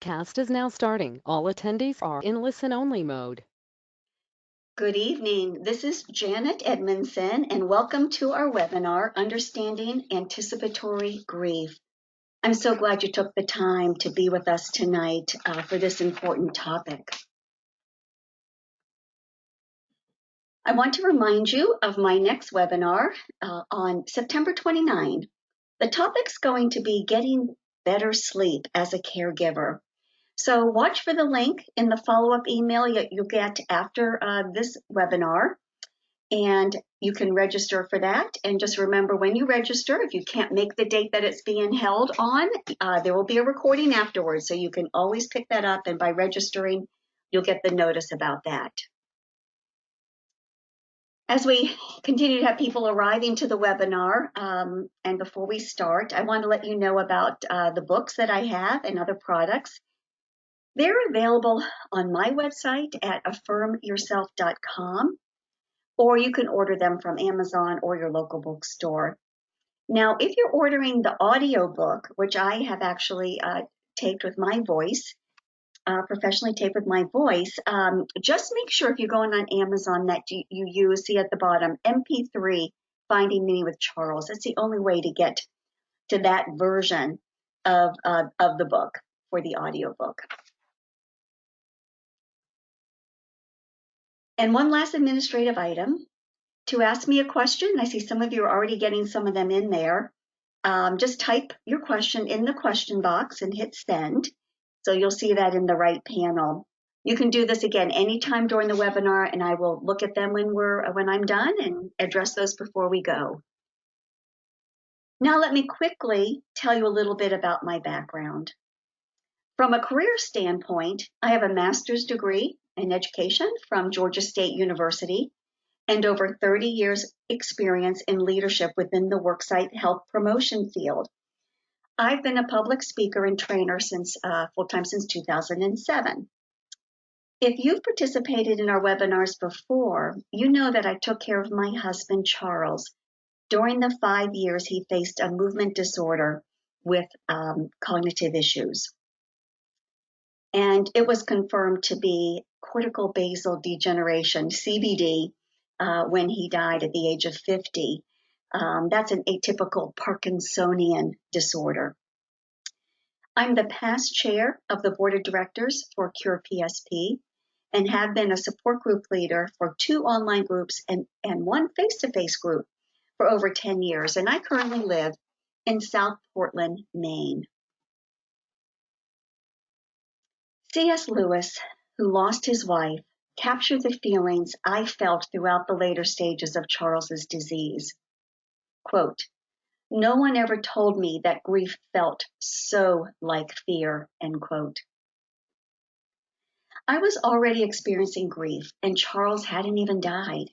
Cast is now starting. All attendees are in listen-only mode. Good evening. This is Janet Edmunson, and welcome to our webinar, Understanding Anticipatory Grief. I'm so glad you took the time to be with us tonight for this important topic. I want to remind you of my next webinar on September 29. The topic's going to be getting better sleep as a caregiver. So watch for the link in the follow-up email you'll get after this webinar. And you can register for that. And just remember, when you register, if you can't make the date that it's being held on, there will be a recording afterwards. So you can always pick that up. And by registering, you'll get the notice about that. As we continue to have people arriving to the webinar, and before we start, I want to let you know about the books that I have and other products. They're available on my website at affirmyourself.com. or you can order them from Amazon or your local bookstore. Now, if you're ordering the audio book, which I have actually taped with my voice, professionally taped with my voice, just make sure if you're going on Amazon that you use, see at the bottom, MP3, Finding Meaning with Charles. That's the only way to get to that version of the book for the audio book. And one last administrative item. To ask me a question, I see some of you are already getting some of them in there. Just type your question in the question box and hit send. So you'll see that in the right panel. You can do this again anytime during the webinar, and I will look at them when I'm done and address those before we go. Now let me quickly tell you a little bit about my background. From a career standpoint, I have a master's degree in education from Georgia State University and over 30 years experience in leadership within the worksite health promotion field. I've been a public speaker and trainer since full-time since 2007. If you've participated in our webinars before, you know that I took care of my husband, Charles, during the 5 years he faced a movement disorder with cognitive issues. And it was confirmed to be cortical basal degeneration, CBD, when he died at the age of 50. That's an atypical Parkinsonian disorder. I'm the past chair of the board of directors for Cure PSP and have been a support group leader for 2 online groups and 1 face-to-face group for over 10 years. And I currently live in South Portland, Maine. C.S. Lewis, who lost his wife, captured the feelings I felt throughout the later stages of Charles's disease. Quote, "No one ever told me that grief felt so like fear," end quote. I was already experiencing grief, and Charles hadn't even died.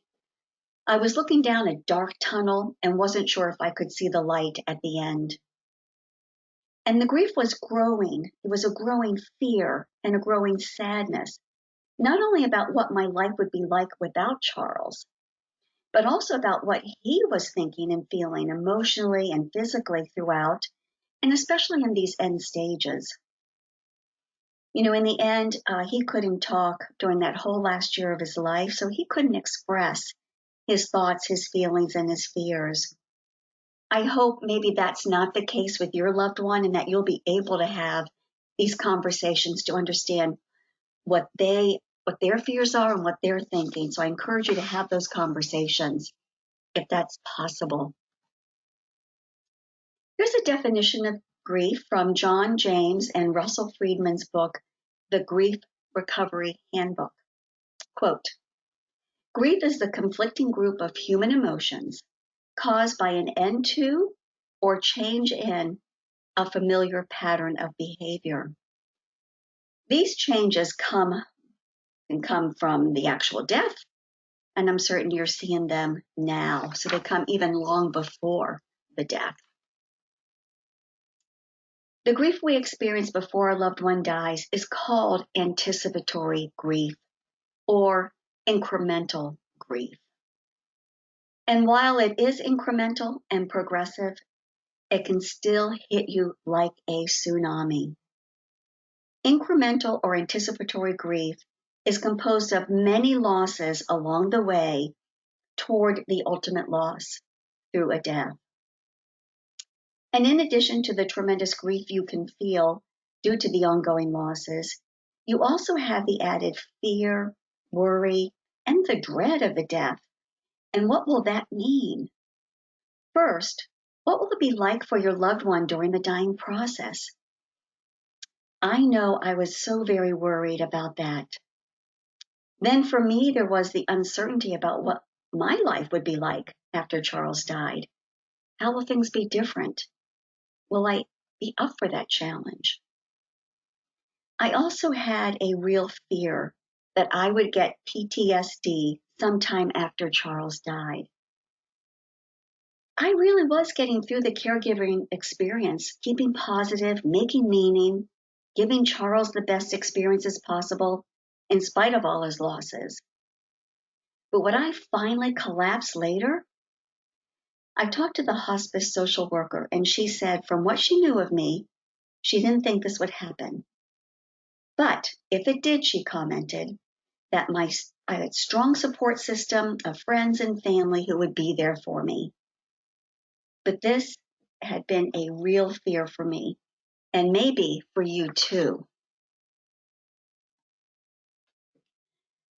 I was looking down a dark tunnel and wasn't sure if I could see the light at the end. And the grief was growing. It was a growing fear and a growing sadness, not only about what my life would be like without Charles, but also about what he was thinking and feeling emotionally and physically throughout, and especially in these end stages. You know, in the end, he couldn't talk during that whole last year of his life, so he couldn't express his thoughts, his feelings, and his fears. I hope maybe that's not the case with your loved one and that you'll be able to have these conversations to understand what their fears are and what they're thinking. So I encourage you to have those conversations if that's possible. Here's a definition of grief from John James and Russell Friedman's book, The Grief Recovery Handbook. Quote, "Grief is the conflicting group of human emotions caused by an end to or change in a familiar pattern of behavior. These changes can come from the actual death, and I'm certain you're seeing them now, so they come even long before the death. The grief we experience before our loved one dies is called anticipatory grief or incremental grief. And while it is incremental and progressive, it can still hit you like a tsunami. Incremental or anticipatory grief is composed of many losses along the way toward the ultimate loss through a death. And in addition to the tremendous grief you can feel due to the ongoing losses, you also have the added fear, worry, and the dread of the death. And what will that mean? First, what will it be like for your loved one during the dying process? I know I was so very worried about that. Then for me, there was the uncertainty about what my life would be like after Charles died. How will things be different? Will I be up for that challenge? I also had a real fear that I would get PTSD sometime after Charles died. I really was getting through the caregiving experience, keeping positive, making meaning, giving Charles the best experiences possible in spite of all his losses. But when I finally collapsed later, I talked to the hospice social worker, and she said from what she knew of me, she didn't think this would happen. But if it did, she commented, that I had a strong support system of friends and family who would be there for me. But this had been a real fear for me, and maybe for you too.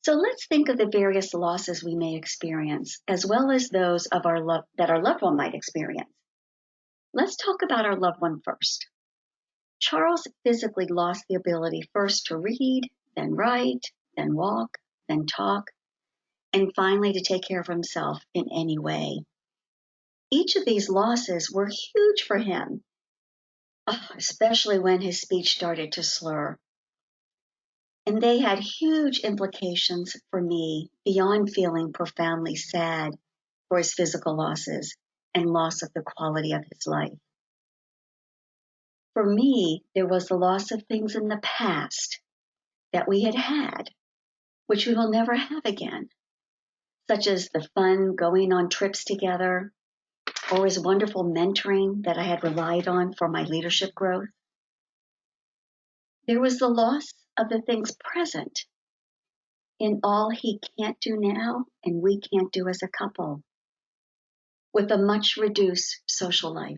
So let's think of the various losses we may experience, as well as those of that our loved one might experience. Let's talk about our loved one first. Charles physically lost the ability first to read, then write, then walk, then talk, and finally to take care of himself in any way. Each of these losses were huge for him, especially when his speech started to slur. And they had huge implications for me beyond feeling profoundly sad for his physical losses and loss of the quality of his life. For me, there was the loss of things in the past that we had, which we will never have again, such as the fun going on trips together, or his wonderful mentoring that I had relied on for my leadership growth. There was the loss of the things present in all he can't do now and we can't do as a couple, with a much reduced social life.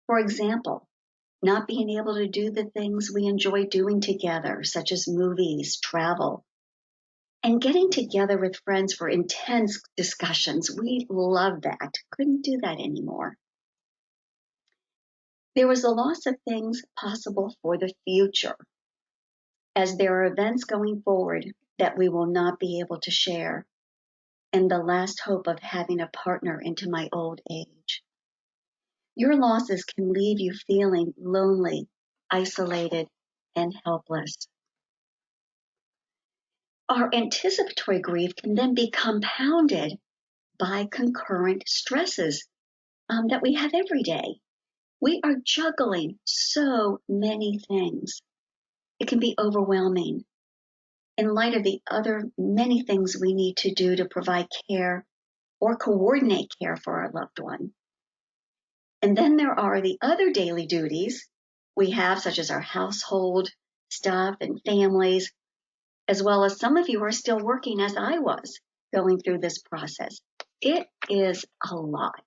For example, not being able to do the things we enjoy doing together, such as movies, travel, and getting together with friends for intense discussions. We love that. Couldn't do that anymore. There was a loss of things possible for the future, as there are events going forward that we will not be able to share, and the last hope of having a partner into my old age. Your losses can leave you feeling lonely, isolated, and helpless. Our anticipatory grief can then be compounded by concurrent stresses that we have every day. We are juggling so many things. It can be overwhelming in light of the other many things we need to do to provide care or coordinate care for our loved one. And then there are the other daily duties we have, such as our household stuff and families, as well as some of you are still working as I was going through this process. It is a lot.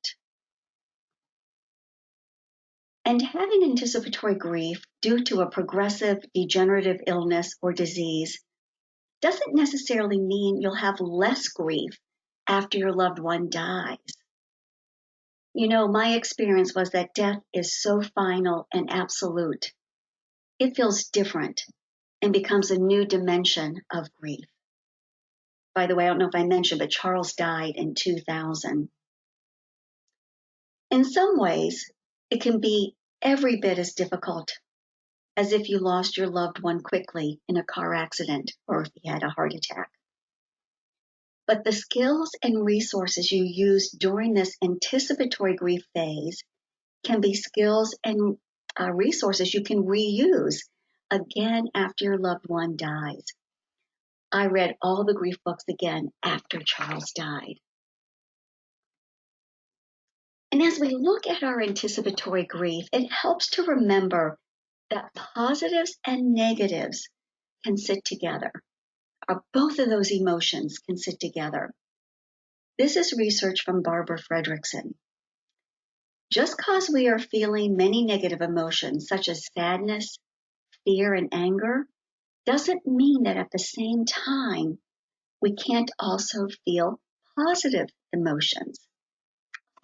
And having anticipatory grief due to a progressive degenerative illness or disease doesn't necessarily mean you'll have less grief after your loved one dies. You know, my experience was that death is so final and absolute. It feels different and becomes a new dimension of grief. By the way, I don't know if I mentioned, but Charles died in 2000. In some ways, it can be every bit as difficult as if you lost your loved one quickly in a car accident or if you had a heart attack. But the skills and resources you use during this anticipatory grief phase can be skills and resources you can reuse again after your loved one dies. I read all the grief books again after Charles died. And as we look at our anticipatory grief, it helps to remember that positives and negatives can sit together, or both of those emotions can sit together. This is research from Barbara Fredrickson. Just because we are feeling many negative emotions, such as sadness, fear, and anger, doesn't mean that at the same time we can't also feel positive emotions.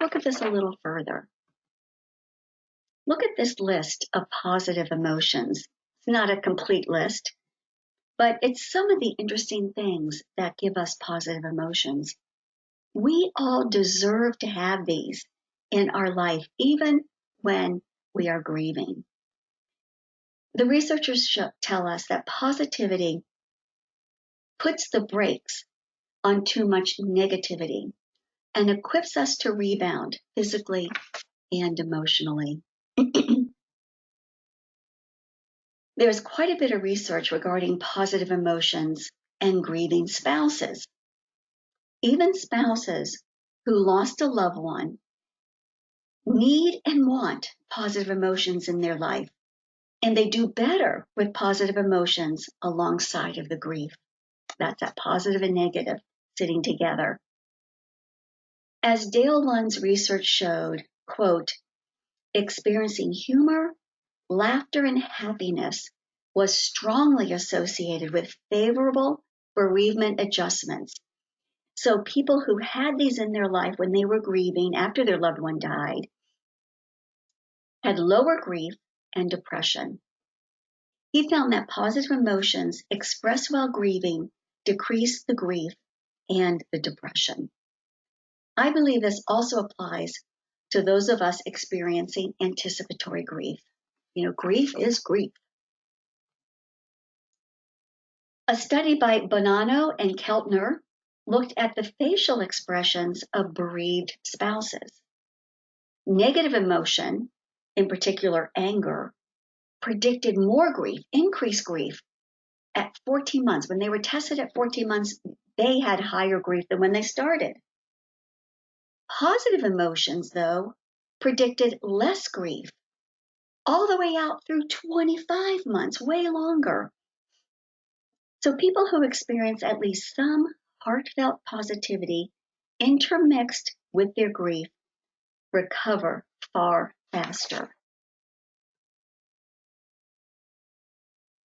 Look at this a little further. Look at this list of positive emotions. It's not a complete list, but it's some of the interesting things that give us positive emotions. We all deserve to have these in our life, even when we are grieving. The researchers tell us that positivity puts the brakes on too much negativity and equips us to rebound physically and emotionally. There's quite a bit of research regarding positive emotions and grieving spouses. Even spouses who lost a loved one need and want positive emotions in their life, and they do better with positive emotions alongside of the grief. That's that positive and negative sitting together. As Dale Lund's research showed, quote, experiencing humor, laughter, and happiness was strongly associated with favorable bereavement adjustments. So people who had these in their life when they were grieving after their loved one died had lower grief and depression. He found that positive emotions expressed while grieving decreased the grief and the depression. I believe this also applies to those of us experiencing anticipatory grief. Grief is grief. A study by Bonanno and Keltner looked at the facial expressions of bereaved spouses. Negative emotion, in particular anger, predicted more grief, increased grief at 14 months. When they were tested at 14 months, they had higher grief than when they started. Positive emotions, though, predicted less grief, all the way out through 25 months, way longer. So people who experience at least some heartfelt positivity intermixed with their grief recover far faster.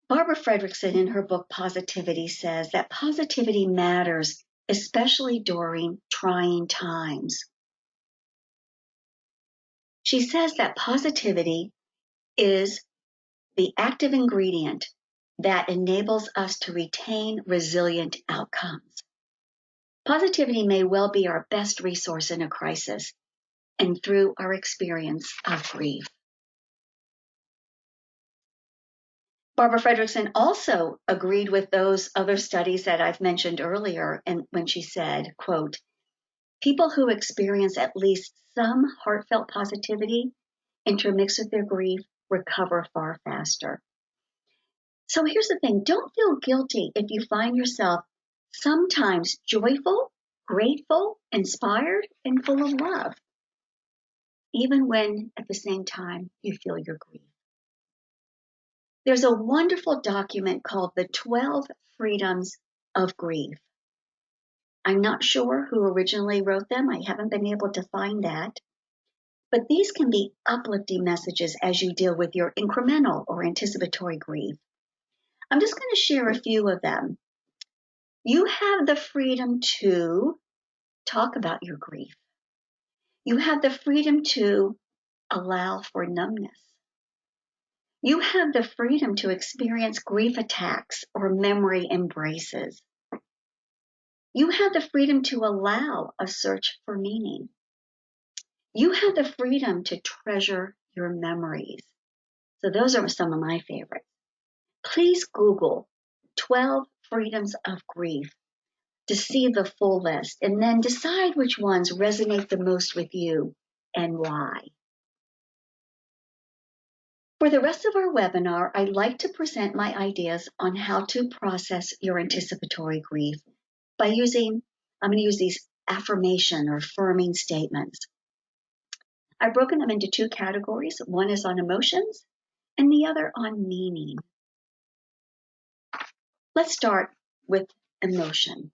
Barbara Fredrickson, in her book Positivity, says that positivity matters, especially during trying times. She says that positivity is the active ingredient that enables us to retain resilient outcomes. Positivity may well be our best resource in a crisis and through our experience of grief. Barbara Fredrickson also agreed with those other studies that I've mentioned earlier, and when she said, quote, people who experience at least some heartfelt positivity intermixed with their grief recover far faster. So here's the thing, don't feel guilty if you find yourself sometimes joyful, grateful, inspired, and full of love, even when at the same time you feel your grief. There's a wonderful document called The 12 Freedoms of Grief. I'm not sure who originally wrote them. I haven't been able to find that. But these can be uplifting messages as you deal with your incremental or anticipatory grief. I'm just going to share a few of them. You have the freedom to talk about your grief. You have the freedom to allow for numbness. You have the freedom to experience grief attacks or memory embraces. You have the freedom to allow a search for meaning. You have the freedom to treasure your memories. So those are some of my favorites. Please Google 12 Freedoms of Grief to see the full list and then decide which ones resonate the most with you and why. For the rest of our webinar, I'd like to present my ideas on how to process your anticipatory grief by I'm going to use these affirmation or affirming statements. I've broken them into two categories. One is on emotions and the other on meaning. Let's start with emotion.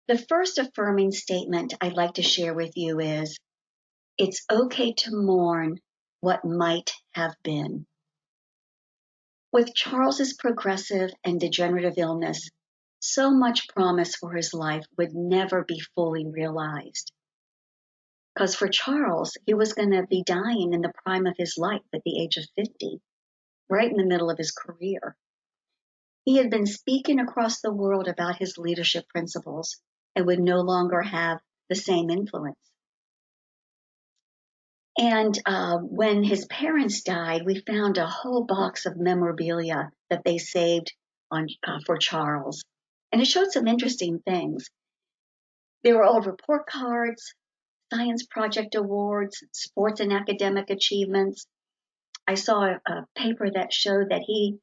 The first affirming statement I'd like to share with you is, it's okay to mourn what might have been. With Charles's progressive and degenerative illness, so much promise for his life would never be fully realized. Because for Charles, he was going to be dying in the prime of his life at the age of 50, right in the middle of his career. He had been speaking across the world about his leadership principles and would no longer have the same influence. And when his parents died, we found a whole box of memorabilia that they saved for Charles. And it showed some interesting things. There were old report cards, science project awards, sports and academic achievements. I saw a paper that showed that he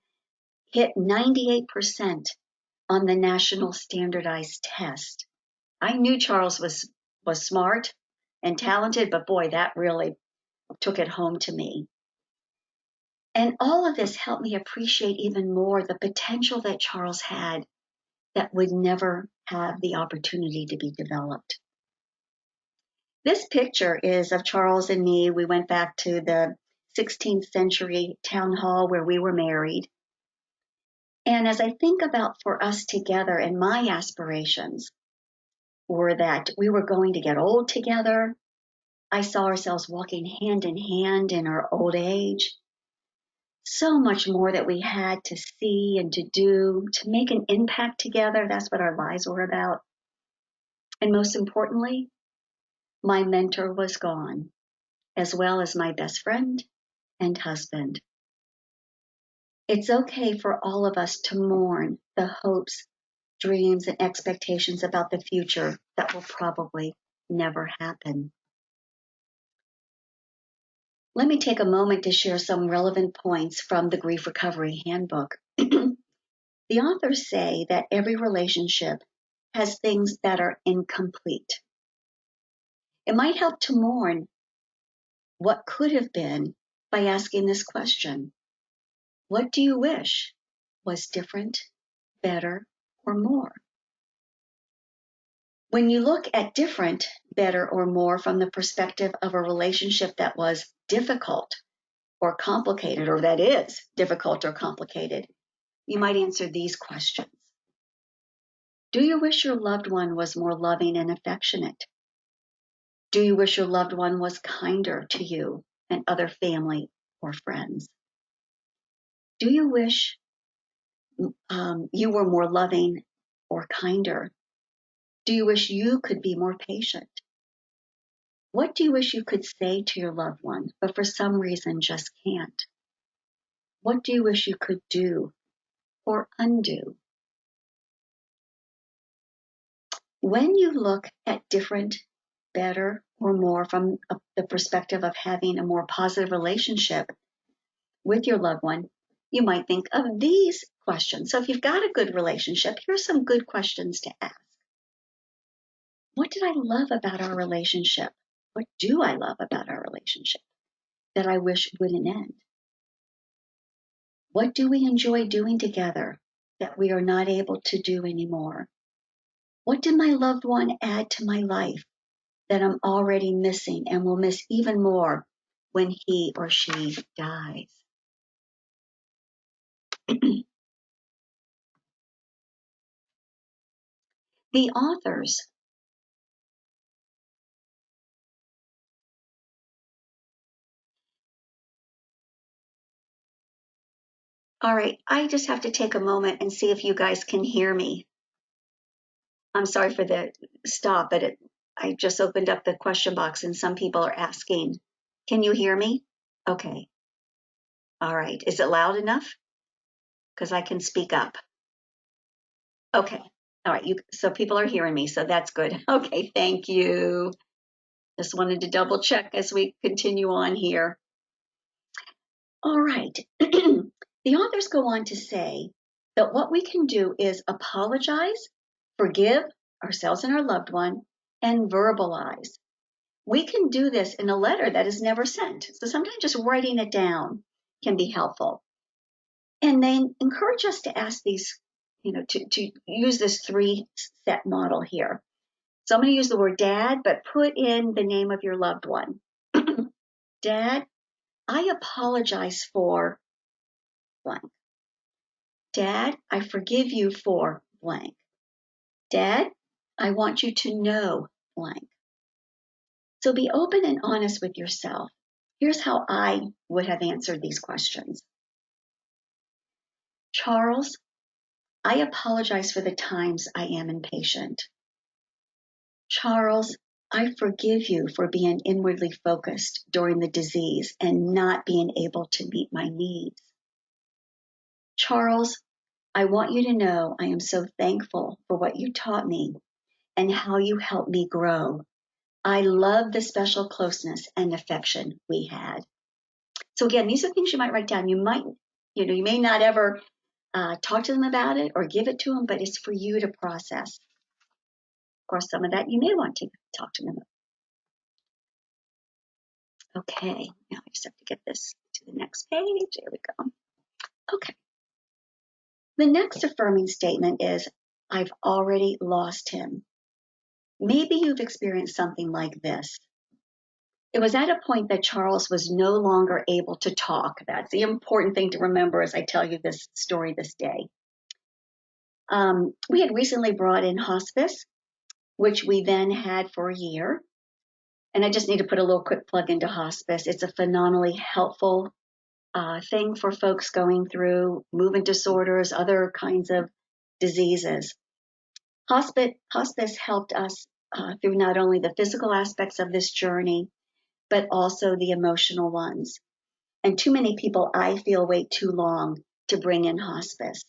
hit 98% on the national standardized test. I knew Charles was smart and talented, but boy, that really took it home to me. And all of this helped me appreciate even more the potential that Charles had that would never have the opportunity to be developed. This picture is of Charles and me. We went back to the 16th century town hall where we were married. And as I think about for us together and my aspirations were that we were going to get old together. I saw ourselves walking hand in hand in our old age. So much more that we had to see and to do, to make an impact together. That's what our lives were about. And most importantly, my mentor was gone, as well as my best friend and husband. It's okay for all of us to mourn the hopes, dreams, and expectations about the future that will probably never happen. Let me take a moment to share some relevant points from the Grief Recovery Handbook. The authors say that every relationship has things that are incomplete. It might help to mourn what could have been by asking this question: what do you wish was different, better, or more? When you look at different, better, or more from the perspective of a relationship that was difficult or complicated, or that is difficult or complicated, you might answer these questions. Do you wish your loved one was more loving and affectionate? Do you wish your loved one was kinder to you and other family or friends? Do you wish you were more loving or kinder? Do you wish you could be more patient? What do you wish you could say to your loved one, but for some reason just can't? What do you wish you could do or undo? When you look at different, better, or more from the perspective of having a more positive relationship with your loved one, you might think of these questions. So if you've got a good relationship, here's some good questions to ask. What did I love about our relationship? What do I love about our relationship that I wish wouldn't end? What do we enjoy doing together that we are not able to do anymore? What did my loved one add to my life that I'm already missing and will miss even more when he or she dies? The authors All right, I just have to take a moment and see if you guys can hear me. I'm sorry for the stop, but I just opened up the question box and some people are asking, can you hear me? Okay. All right. Is it loud enough? Because I can speak up. Okay. All right. So people are hearing me, so that's good. Okay. Thank you. Just wanted to double check as we continue on here. All right. The authors go on to say that what we can do is apologize, forgive ourselves and our loved one, and verbalize. we can do this in a letter that is never sent. So sometimes just writing it down can be helpful. And they encourage us to ask these, to use this 3-step model here. So I'm going to use the word dad, but put in the name of your loved one. Dad, I apologize for blank. Dad, I forgive you for blank. Dad, I want you to know blank. So be open and honest with yourself. Here's how I would have answered these questions. Charles, I apologize for the times I am impatient. Charles, I forgive you for being inwardly focused during the disease and not being able to meet my needs. Charles, I want you to know I am so thankful for what you taught me and how you helped me grow. I love the special closeness and affection we had. So again, these are things you might write down. You may not ever talk to them about it or give it to them, but it's for you to process. Of course, some of that you may want to talk to them about. Okay, now I just have to get this to the next page. There we go. Okay. The next affirming statement is, I've already lost him. Maybe you've experienced something like this. It was at a point that Charles was no longer able to talk. That's the important thing to remember as I tell you this story this day. We had recently brought in hospice, which we then had for a year. And I just need to put a little quick plug into hospice. It's a phenomenally helpful thing for folks going through movement disorders, other kinds of diseases. Hospice helped us through not only the physical aspects of this journey, but also the emotional ones. And too many people, I feel, wait too long to bring in hospice.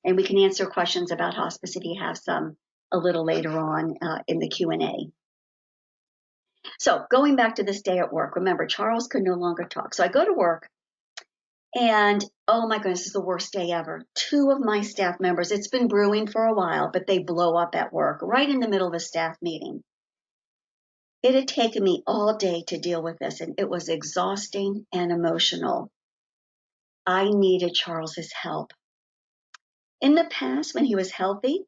And we can answer questions about hospice if you have some a little later on in the Q&A. So going back to this day at work, remember, Charles could no longer talk. So I go to work and, oh my goodness, it's the worst day ever. 2 of my staff members, it's been brewing for a while, but they blow up at work right in the middle of a staff meeting. It had taken me all day to deal with this, and it was exhausting and emotional. I needed Charles's help. In the past, when he was healthy,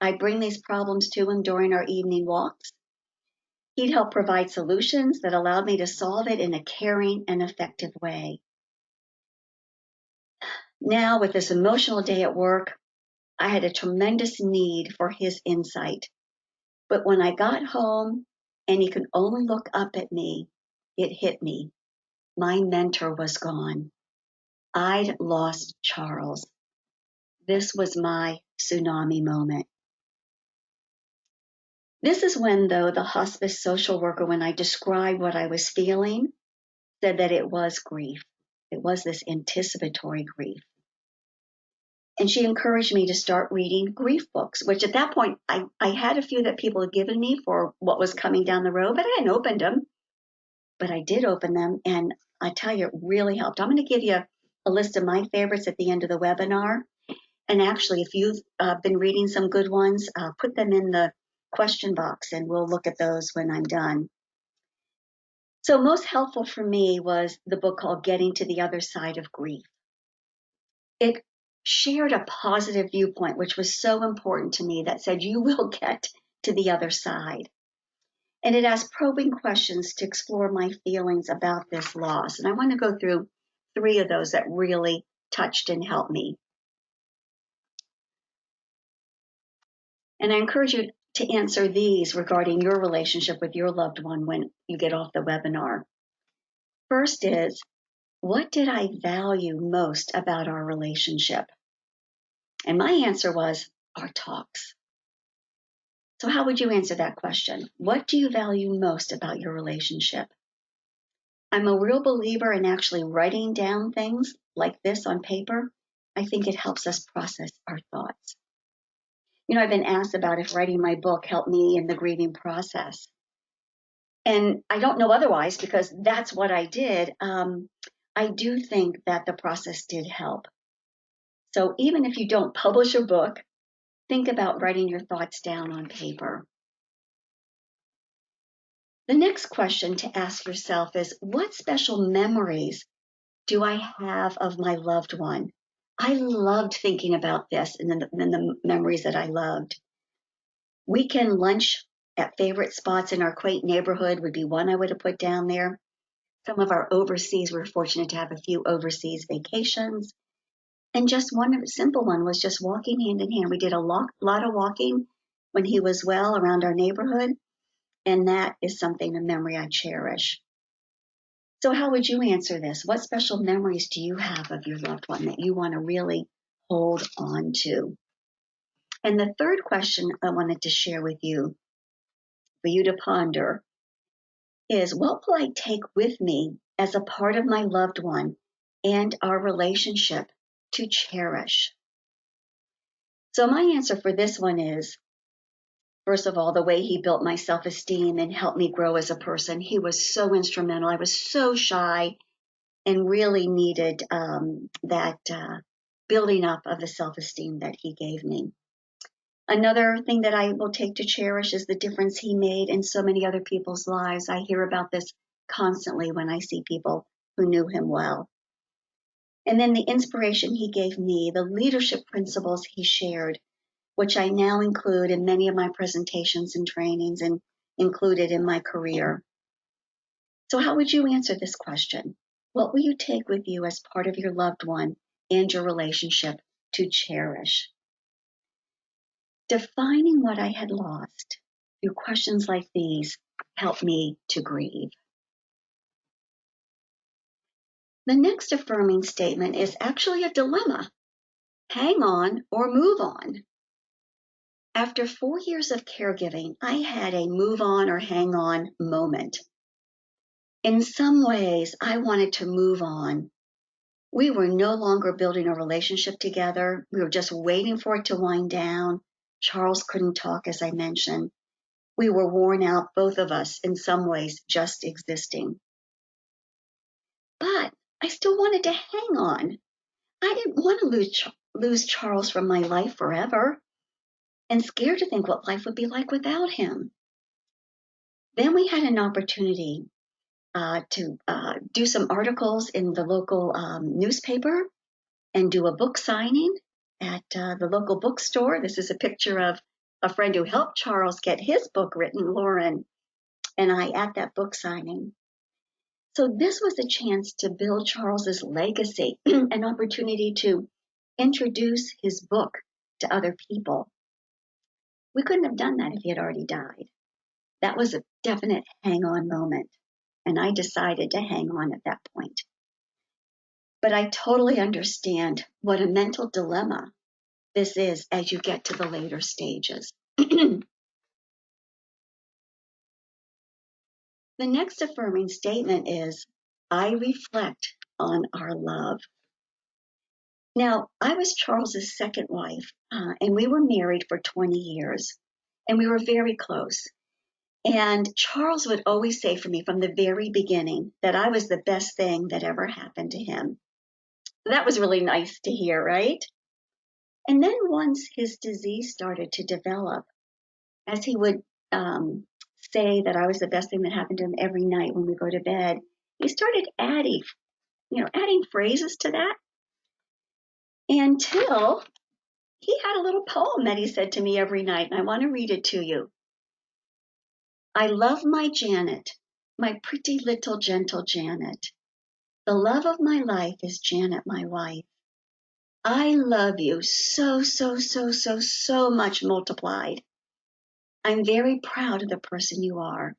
I'd bring these problems to him during our evening walks. He'd help provide solutions that allowed me to solve it in a caring and effective way. Now, with this emotional day at work, I had a tremendous need for his insight. But when I got home and he could only look up at me, it hit me. My mentor was gone. I'd lost Charles. This was my tsunami moment. This is when, though, the hospice social worker, when I described what I was feeling, said that it was grief. It was this anticipatory grief. And she encouraged me to start reading grief books, which at that point, I had a few that people had given me for what was coming down the road, but I hadn't opened them. But I did open them, and I tell you, it really helped. I'm going to give you a list of my favorites at the end of the webinar. And actually, if you've been reading some good ones, put them in the question box, and we'll look at those when I'm done. So most helpful for me was the book called Getting to the Other Side of Grief. It shared a positive viewpoint, which was so important to me, that said, you will get to the other side. And it asked probing questions to explore my feelings about this loss. And I want to go through 3 of those that really touched and helped me. And I encourage you to answer these regarding your relationship with your loved one when you get off the webinar. First is, what did I value most about our relationship? And my answer was our talks. So how would you answer that question? What do you value most about your relationship? I'm a real believer in actually writing down things like this on paper. I think it helps us process our thoughts. I've been asked about if writing my book helped me in the grieving process. And I don't know otherwise, because that's what I did. I do think that the process did help. So even if you don't publish a book, think about writing your thoughts down on paper. The next question to ask yourself is, what special memories do I have of my loved one? I loved thinking about this and the memories that I loved. Weekend lunch at favorite spots in our quaint neighborhood would be one I would have put down there. Some of our overseas, we were fortunate to have a few overseas vacations. And just one simple one was just walking hand in hand. We did a lot of walking when he was well around our neighborhood. And that is something, a memory I cherish. So how would you answer this? What special memories do you have of your loved one that you want to really hold on to? And the third question I wanted to share with you, for you to ponder, is what will I take with me as a part of my loved one and our relationship to cherish? So my answer for this one is, first of all, the way he built my self-esteem and helped me grow as a person. He was so instrumental. I was so shy and really needed that building up of the self-esteem that he gave me. Another thing that I will take to cherish is the difference he made in so many other people's lives. I hear about this constantly when I see people who knew him well. And then the inspiration he gave me, the leadership principles he shared, which I now include in many of my presentations and trainings and included in my career. So how would you answer this question? What will you take with you as part of your loved one and your relationship to cherish? Defining what I had lost through questions like these helped me to grieve. The next affirming statement is actually a dilemma. Hang on or move on. After 4 years of caregiving, I had a move on or hang on moment. In some ways, I wanted to move on. We were no longer building a relationship together. We were just waiting for it to wind down. Charles couldn't talk, as I mentioned. We were worn out, both of us, in some ways, just existing. But I still wanted to hang on. I didn't want to lose Charles from my life forever, and scared to think what life would be like without him. Then we had an opportunity to do some articles in the local newspaper and do a book signing at the local bookstore. This is a picture of a friend who helped Charles get his book written, Lauren, and I at that book signing. So this was a chance to build Charles's legacy, an opportunity to introduce his book to other people. We couldn't have done that if he had already died. That was a definite hang on moment, and I decided to hang on at that point. But I totally understand what a mental dilemma this is as you get to the later stages. The next affirming statement is, I reflect on our love. Now, I was Charles's second wife, and we were married for 20 years, and we were very close. And Charles would always say for me from the very beginning that I was the best thing that ever happened to him. That was really nice to hear, right? And then once his disease started to develop, as he would say that I was the best thing that happened to him every night when we go to bed, he started adding phrases to that until he had a little poem that he said to me every night, and I want to read it to you. I love my Janet, my pretty little gentle Janet. The love of my life is Janet, my wife. I love you so, so, so, so, so much multiplied. I'm very proud of the person you are.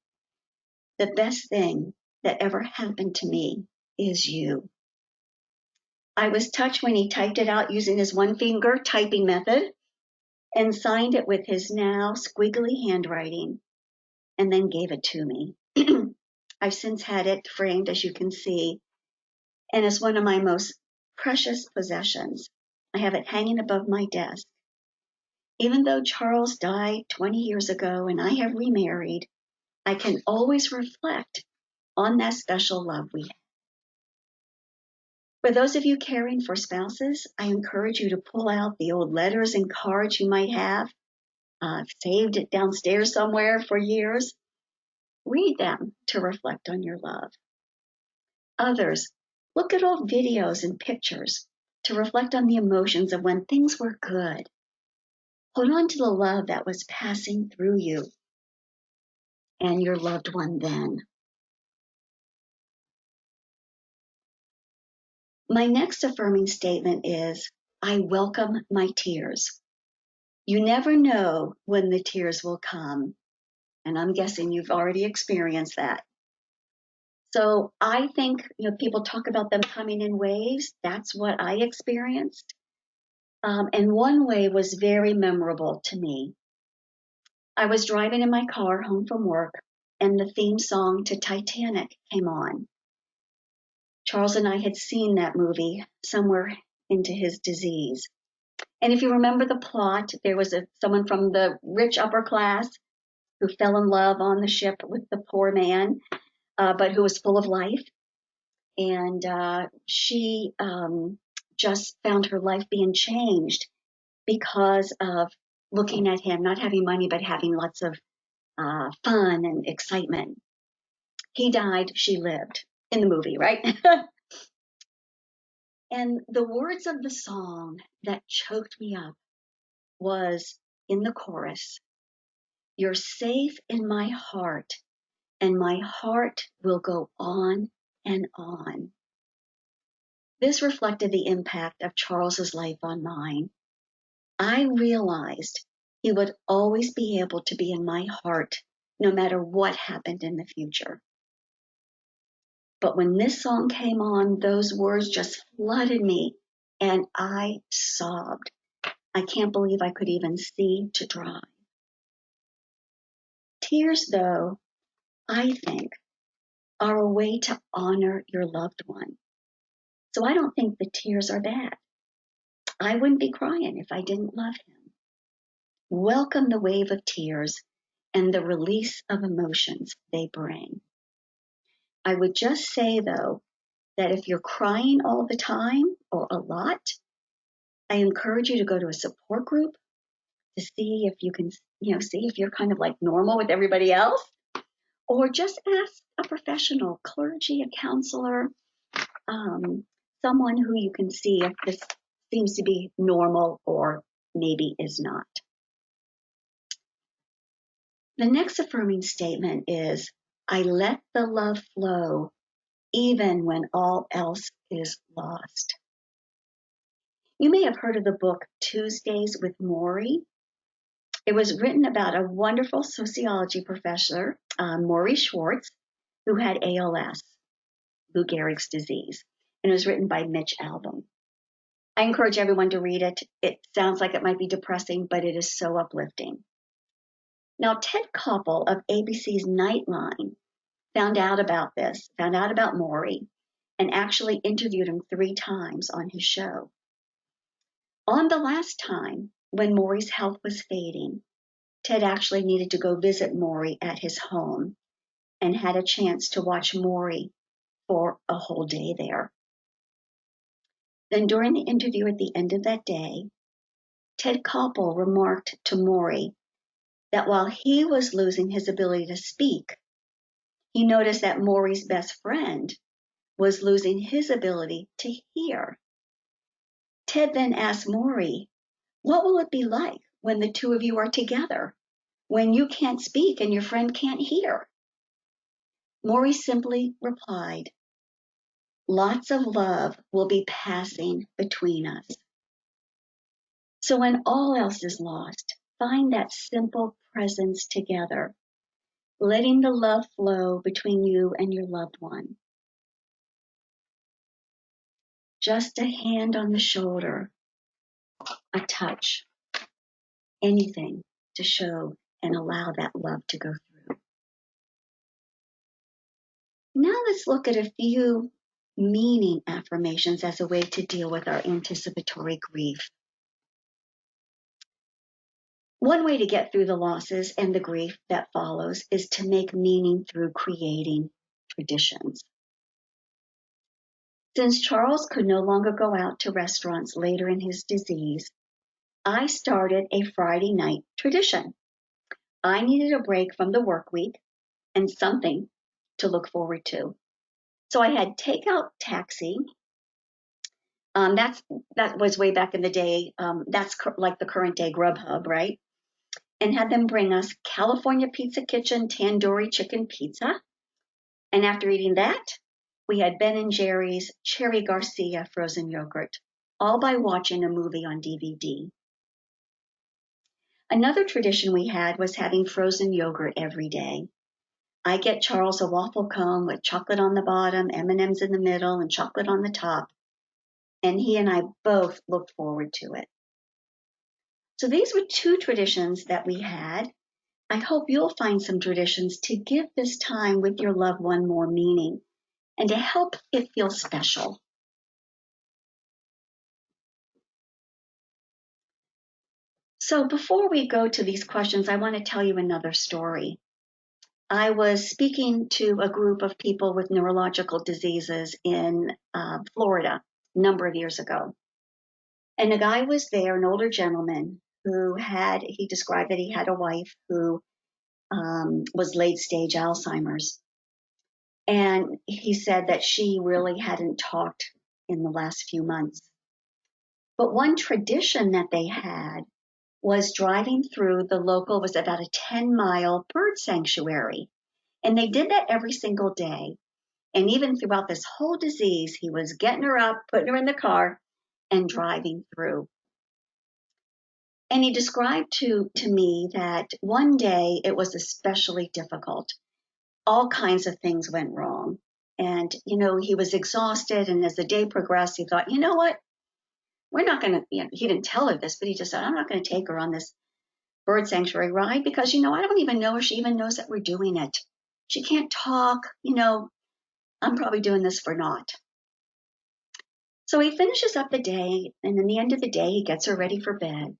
The best thing that ever happened to me is you. I was touched when he typed it out using his one finger typing method and signed it with his now squiggly handwriting and then gave it to me. I've since had it framed, as you can see, and it's one of my most precious possessions. I have it hanging above my desk. Even though Charles died 20 years ago and I have remarried, I can always reflect on that special love we had. For those of you caring for spouses, I encourage you to pull out the old letters and cards you might have. I've saved it downstairs somewhere for years. Read them to reflect on your love. Others, look at old videos and pictures to reflect on the emotions of when things were good. Hold on to the love that was passing through you and your loved one then. My next affirming statement is, I welcome my tears. You never know when the tears will come, and I'm guessing you've already experienced that. So I think, people talk about them coming in waves. That's what I experienced. And one wave was very memorable to me. I was driving in my car home from work, and the theme song to Titanic came on. Charles and I had seen that movie somewhere into his disease. And if you remember the plot, there was someone from the rich upper class who fell in love on the ship with the poor man, but who was full of life. And she just found her life being changed because of looking at him, not having money, but having lots of fun and excitement. He died, she lived in the movie, right? And the words of the song that choked me up was in the chorus, "You're safe in my heart, and my heart will go on and on." This reflected the impact of Charles's life on mine. I realized he would always be able to be in my heart, no matter what happened in the future. But when this song came on, those words just flooded me, and I sobbed. I can't believe I could even see to drive. Tears, though, I think, are a way to honor your loved one. So I don't think the tears are bad. I wouldn't be crying if I didn't love him. Welcome the wave of tears and the release of emotions they bring. I would just say, though, that if you're crying all the time or a lot, I encourage you to go to a support group to see if you can, see if you're kind of like normal with everybody else, or just ask a professional, clergy, a counselor, someone who you can see if this seems to be normal or maybe is not. The next affirming statement is, I let the love flow even when all else is lost. You may have heard of the book Tuesdays with Morrie. It was written about a wonderful sociology professor, Morrie Schwartz, who had ALS, Lou Gehrig's disease, and it was written by Mitch Albom. I encourage everyone to read it. It sounds like it might be depressing, but it is so uplifting. Now, Ted Koppel of ABC's Nightline found out about Morrie, and actually interviewed him 3 times on his show. On the last time, when Morrie's health was fading, Ted actually needed to go visit Morrie at his home and had a chance to watch Morrie for a whole day there. Then during the interview at the end of that day, Ted Koppel remarked to Morrie that while he was losing his ability to speak, he noticed that Morrie's best friend was losing his ability to hear. Ted then asked Morrie, what will it be like when the two of you are together, when you can't speak and your friend can't hear? Morrie simply replied, lots of love will be passing between us. So when all else is lost, find that simple presence together, letting the love flow between you and your loved one. Just a hand on the shoulder, a touch, anything to show and allow that love to go through. Now let's look at a few meaning affirmations as a way to deal with our anticipatory grief. One way to get through the losses and the grief that follows is to make meaning through creating traditions. Since Charles could no longer go out to restaurants later in his disease, I started a Friday night tradition. I needed a break from the work week, and something to look forward to. So I had takeout taxi. That was way back in the day. That's like the current day Grubhub, right? And had them bring us California Pizza Kitchen tandoori chicken pizza. And after eating that, we had Ben and Jerry's Cherry Garcia frozen yogurt, all by watching a movie on DVD. Another tradition we had was having frozen yogurt every day. I get Charles a waffle cone with chocolate on the bottom, M&Ms in the middle, and chocolate on the top. And he and I both looked forward to it. So these were two traditions that we had. I hope you'll find some traditions to give this time with your loved one more meaning and to help it feel special. So before we go to these questions, I want to tell you another story. I was speaking to a group of people with neurological diseases in Florida a number of years ago. And a guy was there, an older gentleman, he described that he had a wife who was late stage Alzheimer's. And he said that she really hadn't talked in the last few months. But one tradition that they had was driving through the local, was about a 10-mile bird sanctuary. And they did that every single day. And even throughout this whole disease, he was getting her up, putting her in the car, and driving through. And he described to me that one day it was especially difficult. All kinds of things went wrong. And, he was exhausted. And as the day progressed, he thought, you know what? We're not going to, he didn't tell her this, but he just said, I'm not going to take her on this bird sanctuary ride because, I don't even know if she even knows that we're doing it. She can't talk, I'm probably doing this for naught. So he finishes up the day, and in the end of the day, he gets her ready for bed.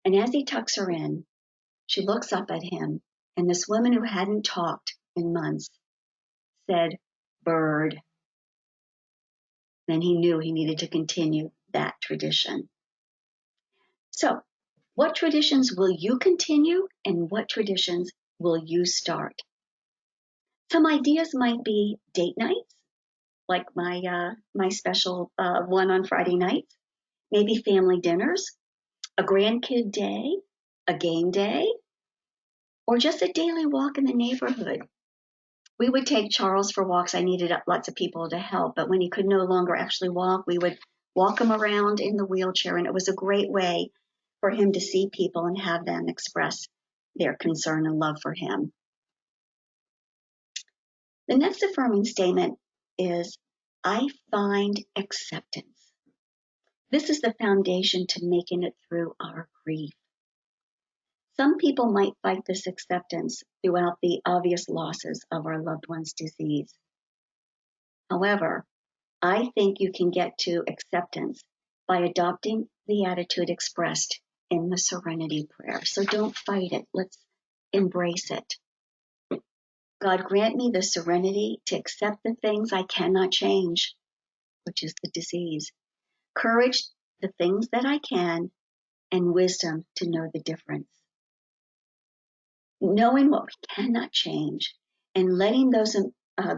And as he tucks her in, she looks up at him, and this woman who hadn't talked in months said, "Bird." Then he knew he needed to continue that tradition. So, what traditions will you continue, and what traditions will you start? Some ideas might be date nights, like my special one on Friday nights, maybe family dinners, a grandkid day, a game day, or just a daily walk in the neighborhood. We would take Charles for walks. I needed lots of people to help, but when he could no longer actually walk, we would walk him around in the wheelchair, and it was a great way for him to see people and have them express their concern and love for him. The next affirming statement is, I find acceptance. This is the foundation to making it through our grief. Some people might fight this acceptance throughout the obvious losses of our loved one's disease. However, I think you can get to acceptance by adopting the attitude expressed in the serenity prayer. So don't fight it. Let's embrace it. God, grant me the serenity to accept the things I cannot change, which is the disease, courage, the things that I can, and wisdom to know the difference. Knowing what we cannot change and letting those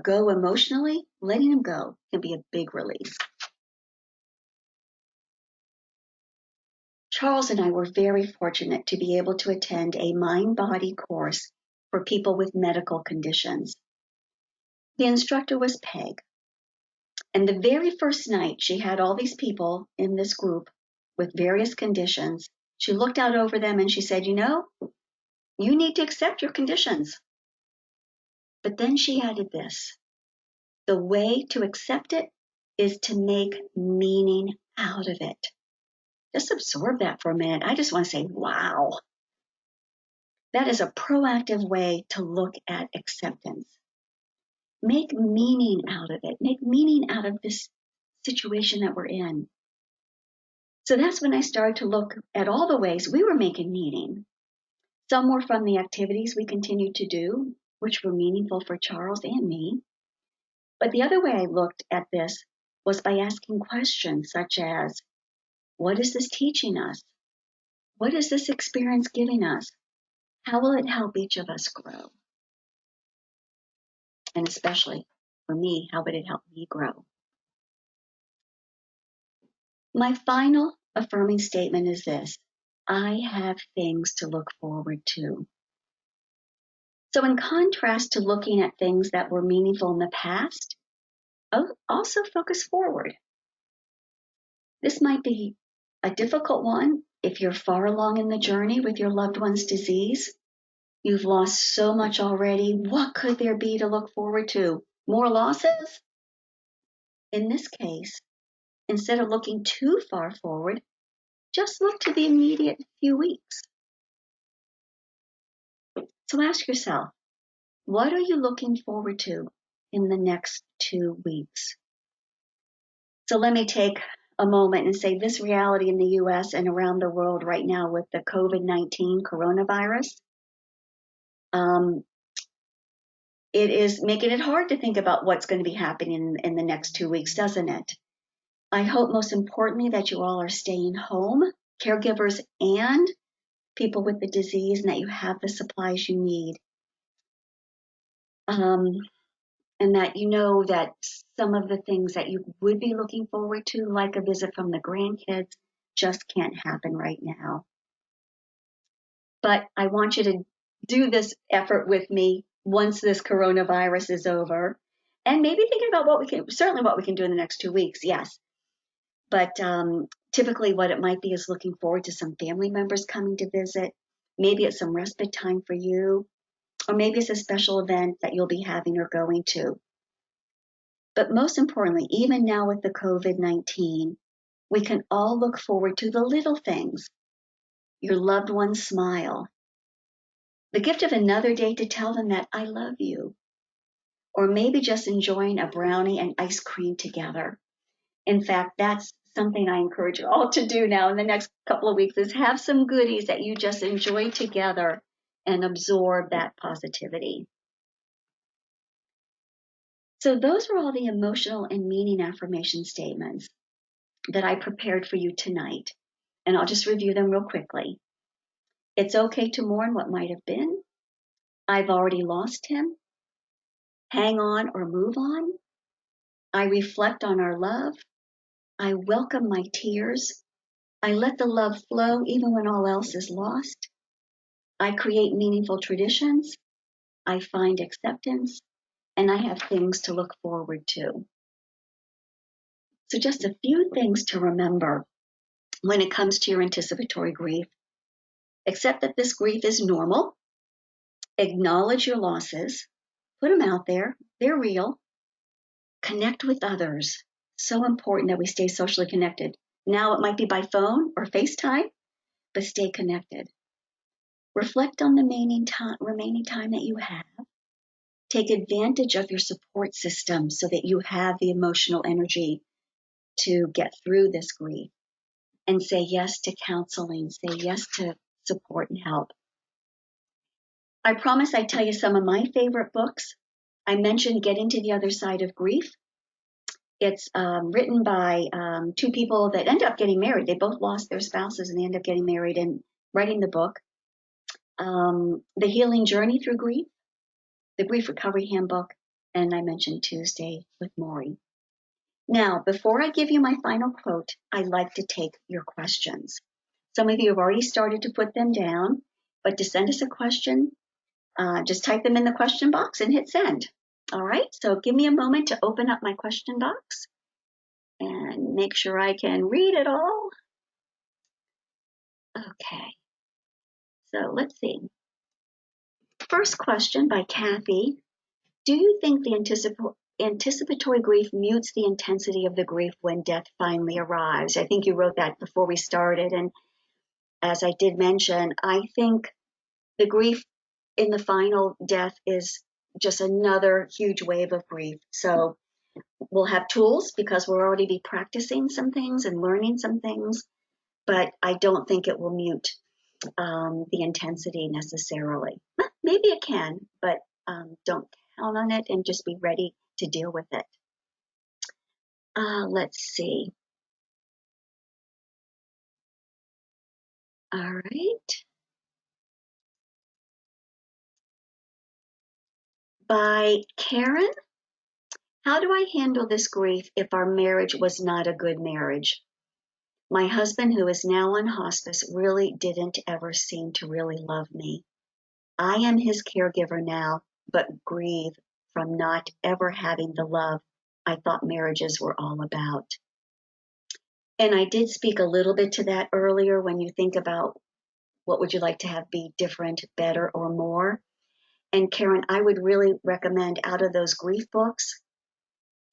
go emotionally, letting them go can be a big release. Charles and I were very fortunate to be able to attend a mind-body course for people with medical conditions. The instructor was Peg. And the very first night she had all these people in this group with various conditions, she looked out over them and she said, you need to accept your conditions. But then she added this, the way to accept it is to make meaning out of it. Just absorb that for a minute. I just want to say, wow. That is a proactive way to look at acceptance. Make meaning out of it. Make meaning out of this situation that we're in. So that's when I started to look at all the ways we were making meaning. Some were from the activities we continued to do, which were meaningful for Charles and me. But the other way I looked at this was by asking questions such as, what is this teaching us? What is this experience giving us? How will it help each of us grow? And especially for me, how would it help me grow? My final affirming statement is this: I have things to look forward to. So, in contrast to looking at things that were meaningful in the past, I'll also focus forward. This might be a difficult one if you're far along in the journey with your loved one's disease. You've lost so much already. What could there be to look forward to? More losses? In this case, instead of looking too far forward, just look to the immediate few weeks. So ask yourself, what are you looking forward to in the next 2 weeks? So let me take a moment and say this reality in the US and around the world right now with the COVID-19 coronavirus, it is making it hard to think about what's going to be happening in the next 2 weeks, doesn't it? I hope most importantly that you all are staying home, caregivers and people with the disease, and that you have the supplies you need. And that you know that some of the things that you would be looking forward to, like a visit from the grandkids, just can't happen right now. But I want you to do this effort with me once this coronavirus is over. And maybe thinking about what we can do in the next 2 weeks, yes. But typically what it might be is looking forward to some family members coming to visit. Maybe it's some respite time for you, or maybe it's a special event that you'll be having or going to. But most importantly, even now with the COVID-19, we can all look forward to the little things. Your loved one's smile, the gift of another day to tell them that I love you, or maybe just enjoying a brownie and ice cream together. In fact, that's something I encourage you all to do now in the next couple of weeks, is have some goodies that you just enjoy together and absorb that positivity. So those are all the emotional and meaning affirmation statements that I prepared for you tonight. And I'll just review them real quickly. It's okay to mourn what might have been. I've already lost him. Hang on or move on. I reflect on our love. I welcome my tears. I let the love flow even when all else is lost. I create meaningful traditions. I find acceptance. And I have things to look forward to. So just a few things to remember when it comes to your anticipatory grief. Accept that this grief is normal. Acknowledge your losses. Put them out there. They're real. Connect with others. So important that we stay socially connected. Now it might be by phone or FaceTime, but stay connected. Reflect on the remaining time that you have. Take advantage of your support system so that you have the emotional energy to get through this grief. And say yes to counseling. Say yes to support and help. I promise I tell you some of my favorite books. I mentioned Getting to the Other Side of Grief. It's written by two people that end up getting married. They both lost their spouses and they end up getting married and writing the book. The Healing Journey Through Grief, the Grief Recovery Handbook, and I mentioned Tuesday with Maury. Now, before I give you my final quote, I'd like to take your questions. Some of you have already started to put them down, but to send us a question, just type them in the question box and hit send. All right, so give me a moment to open up my question box and make sure I can read it all. Okay, so let's see. First question by Kathy. Do you think the anticipatory grief mutes the intensity of the grief when death finally arrives? I think you wrote that before we started. And as I did mention, I think the grief in the final death is just another huge wave of grief. So we'll have tools because we'll already be practicing some things and learning some things, but I don't think it will mute the intensity necessarily. Maybe it can, but don't count on it and just be ready to deal with it. Let's see. All right. by Karen. How do I handle this grief if our marriage was not a good marriage? My husband, who is now on hospice, really didn't ever seem to really love me. I am his caregiver now, but grieve from not ever having the love I thought marriages were all about. And I did speak a little bit to that earlier when you think about what would you like to have be different, better, or more. And Karen, I would really recommend out of those grief books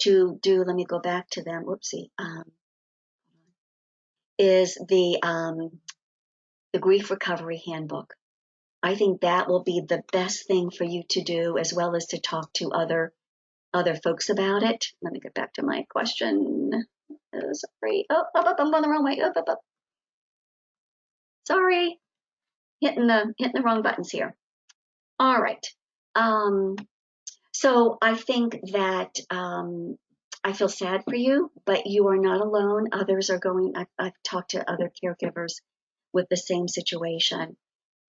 to do, let me go back to them, whoopsie, is the Grief Recovery Handbook. I think that will be the best thing for you to do, as well as to talk to other folks about it. Let me get back to my question. Sorry. I'm on the wrong way. Up. Sorry. Hitting the wrong buttons here. All right. So I think that I feel sad for you, but you are not alone. Others are going, I've talked to other caregivers with the same situation.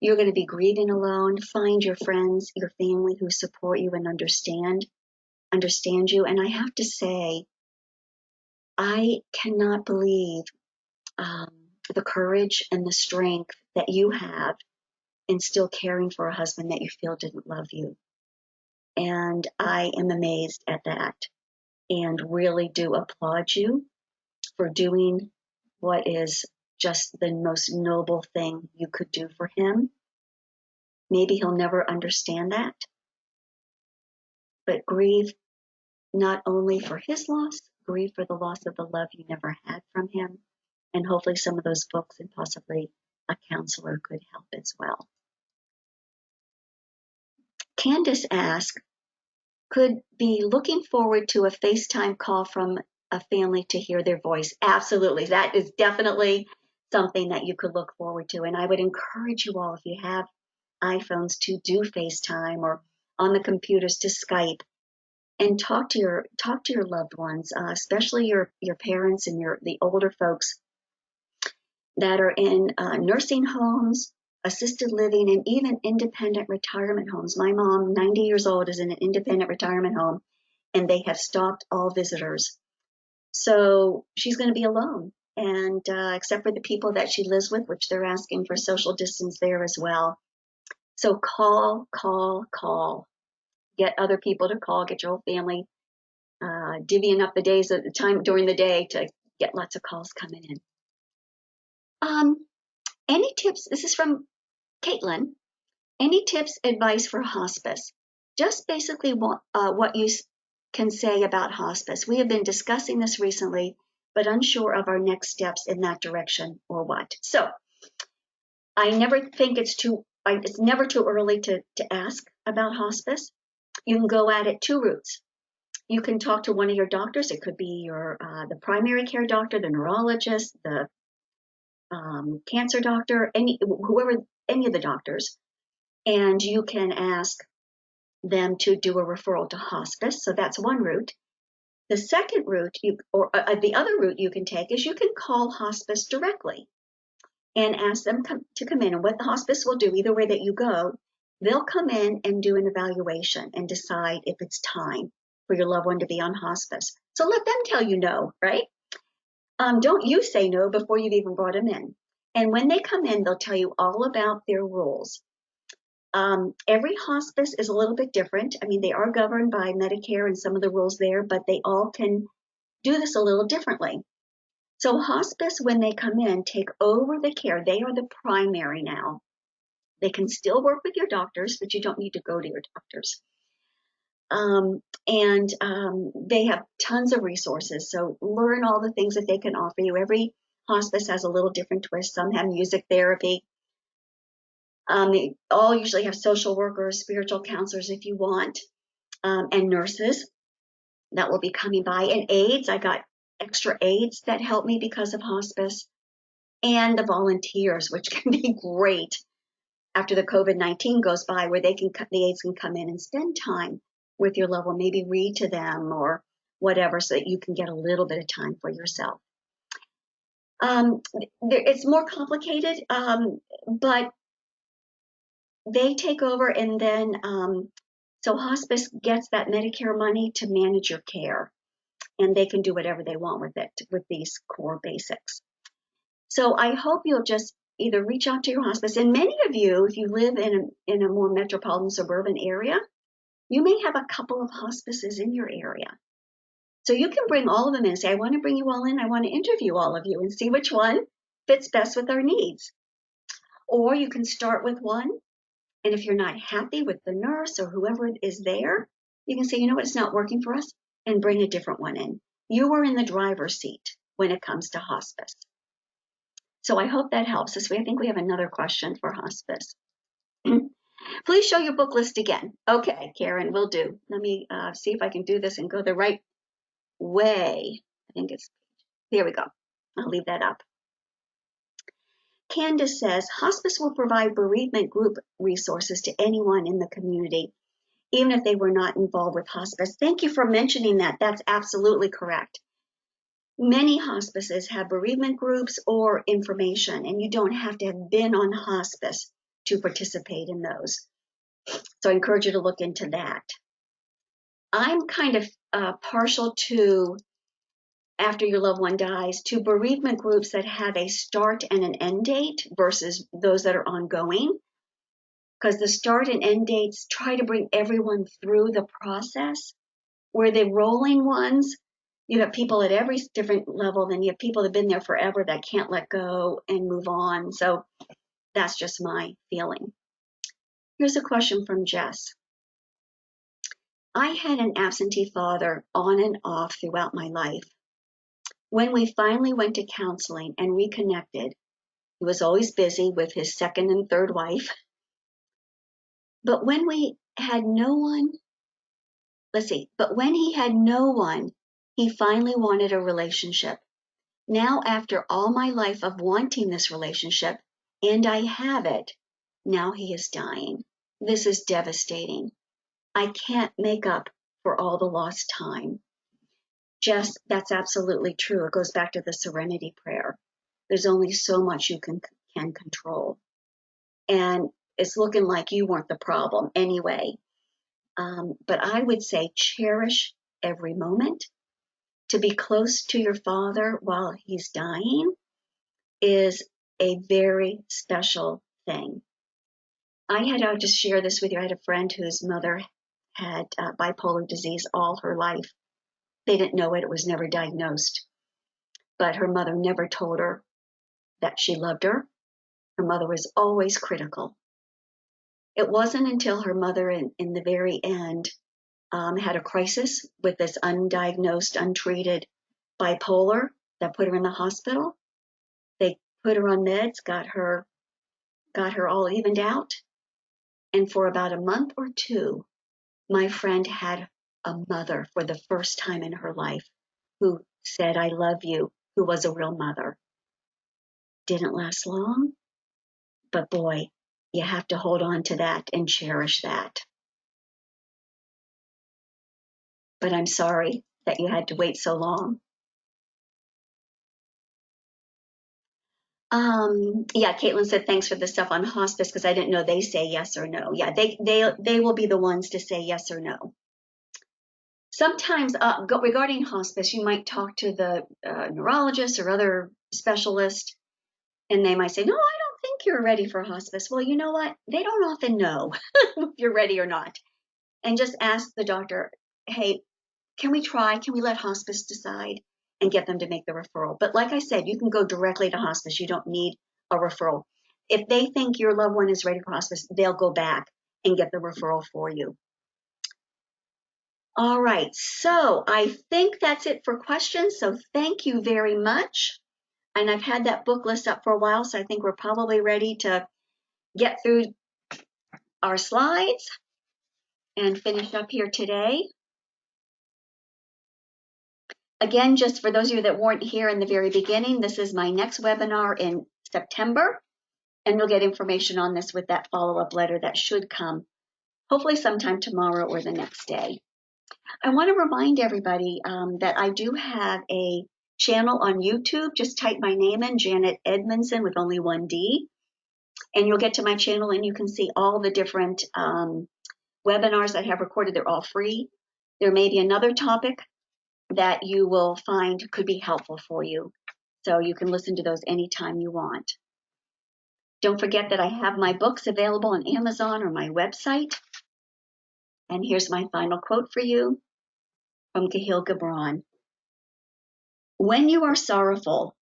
You're going to be grieving alone. Find your friends, your family who support you and understand you. And I have to say, I cannot believe the courage and the strength that you have in still caring for a husband that you feel didn't love you. And I am amazed at that and really do applaud you for doing what is just the most noble thing you could do for him. Maybe he'll never understand that, but grieve not only for his loss, grieve for the loss of the love you never had from him. And hopefully some of those books and possibly a counselor could help as well. Candace asked, could be looking forward to a FaceTime call from a family to hear their voice. Absolutely. That is definitely something that you could look forward to. And I would encourage you all, if you have iPhones, to do FaceTime or on the computers to Skype and talk to your loved ones, especially your parents and the older folks that are in nursing homes, assisted living, and even independent retirement homes. My mom, 90 years old, is in an independent retirement home, and they have stopped all visitors. So she's going to be alone, and except for the people that she lives with, which they're asking for social distance there as well. So call. Get other people to call, get your whole family, divvying up the days at the time during the day to get lots of calls coming in. Any tips? This is from Caitlin. Any tips, advice for hospice? Just basically what you can say about hospice. We have been discussing this recently, but unsure of our next steps in that direction or what. So I never think it's never too early to ask about hospice. You can go at it two routes. You can talk to one of your doctors. It could be the primary care doctor, the neurologist, the cancer doctor, any of the doctors, and you can ask them to do a referral to hospice. So that's one route. The second route, the other route you can take is you can call hospice directly and ask them to come in. And what the hospice will do, either way that you go, they'll come in and do an evaluation and decide if it's time for your loved one to be on hospice. So let them tell you no, right? Don't you say no before you've even brought them in. And when they come in, they'll tell you all about their rules. Every hospice is a little bit different. I mean, they are governed by Medicare and some of the rules there, but they all can do this a little differently. So hospice, when they come in, take over the care. They are the primary now. They can still work with your doctors, but you don't need to go to your doctors. They have tons of resources. So learn all the things that they can offer you. Every hospice has a little different twist. Some have music therapy. They all usually have social workers, spiritual counselors if you want, and nurses that will be coming by, and aides. I got extra aides that help me because of hospice, and the volunteers, which can be great after the COVID-19 goes by, where the aides can come in and spend time with your loved one, maybe read to them or whatever, so that you can get a little bit of time for yourself. It's more complicated, but they take over, and then So hospice gets that Medicare money to manage your care, and they can do whatever they want with it, with these core basics. So I hope you'll just either reach out to your hospice, and many of you, if you live in a more metropolitan suburban area, you may have a couple of hospices in your area. So you can bring all of them in and say, I want to bring you all in. I want to interview all of you and see which one fits best with our needs. Or you can start with one, and if you're not happy with the nurse or whoever is there, you can say, you know what, it's not working for us, and bring a different one in. You are in the driver's seat when it comes to hospice. So I hope that helps us. I think we have another question for hospice. Please show your book list again. Okay, Karen, will do. Let me see if I can do this and go the right way. I think it's, there we go. I'll leave that up. Candace says, hospice will provide bereavement group resources to anyone in the community, even if they were not involved with hospice. Thank you for mentioning that. That's absolutely correct. Many hospices have bereavement groups or information, and you don't have to have been on hospice to participate in those. So I encourage you to look into that. I'm kind of partial to, after your loved one dies, to bereavement groups that have a start and an end date versus those that are ongoing. Because the start and end dates try to bring everyone through the process, where the rolling ones, you have people at every different level, then you have people that have been there forever that can't let go and move on. So that's just my feeling. Here's a question from Jess. I had an absentee father on and off throughout my life. When we finally went to counseling and reconnected, he was always busy with his second and third wife. But when he had no one, he finally wanted a relationship. Now, after all my life of wanting this relationship, and I have it, now he is dying. This is devastating. I can't make up for all the lost time. Jess, that's absolutely true. It goes back to the serenity prayer. There's only so much you can control. And it's looking like you weren't the problem anyway. But I would say cherish every moment. To be close to your father while he's dying is a very special thing. I'll just share this with you. I had a friend whose mother had bipolar disease all her life. They didn't know it. It was never diagnosed. But her mother never told her that she loved her. Her mother was always critical. It wasn't until her mother, in the very end, had a crisis with this undiagnosed, untreated bipolar that put her in the hospital. They put her on meds, got her all evened out. And for about a month or two, my friend had a mother for the first time in her life who said, I love you, who was a real mother. Didn't last long, but boy, you have to hold on to that and cherish that. But I'm sorry that you had to wait so long. Yeah, Caitlin said, thanks for the stuff on hospice, because I didn't know they say yes or no. Yeah, they will be the ones to say yes or no. Sometimes regarding hospice, you might talk to the neurologist or other specialist, and they might say, no, I don't think you're ready for hospice. Well, you know what? They don't often know if you're ready or not. And just ask the doctor, hey, can we try? Can we let hospice decide and get them to make the referral? But like I said, you can go directly to hospice. You don't need a referral. If they think your loved one is ready for hospice, they'll go back and get the referral for you. All right, so I think that's it for questions. So thank you very much. And I've had that book list up for a while, so I think we're probably ready to get through our slides and finish up here today. Again, just for those of you that weren't here in the very beginning, this is my next webinar in September, and you'll get information on this with that follow-up letter that should come hopefully sometime tomorrow or the next day. I want to remind everybody that I do have a channel on YouTube. Just type my name in, Janet Edmunson, with only one D, and you'll get to my channel and you can see all the different webinars I have recorded. They're all free. There may be another topic that you will find could be helpful for you. So you can listen to those anytime you want. Don't forget that I have my books available on Amazon or my website. And here's my final quote for you from Cahill Gibran. When you are sorrowful,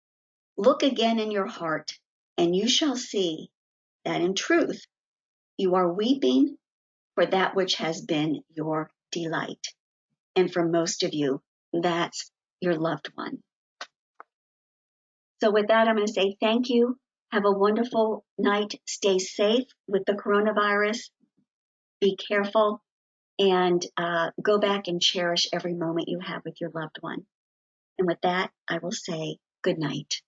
look again in your heart, and you shall see that in truth you are weeping for that which has been your delight. And for most of you, that's your loved one. So with that, I'm going to say thank you. Have a wonderful night. Stay safe with the coronavirus. Be careful and go back and cherish every moment you have with your loved one. And with that, I will say good night.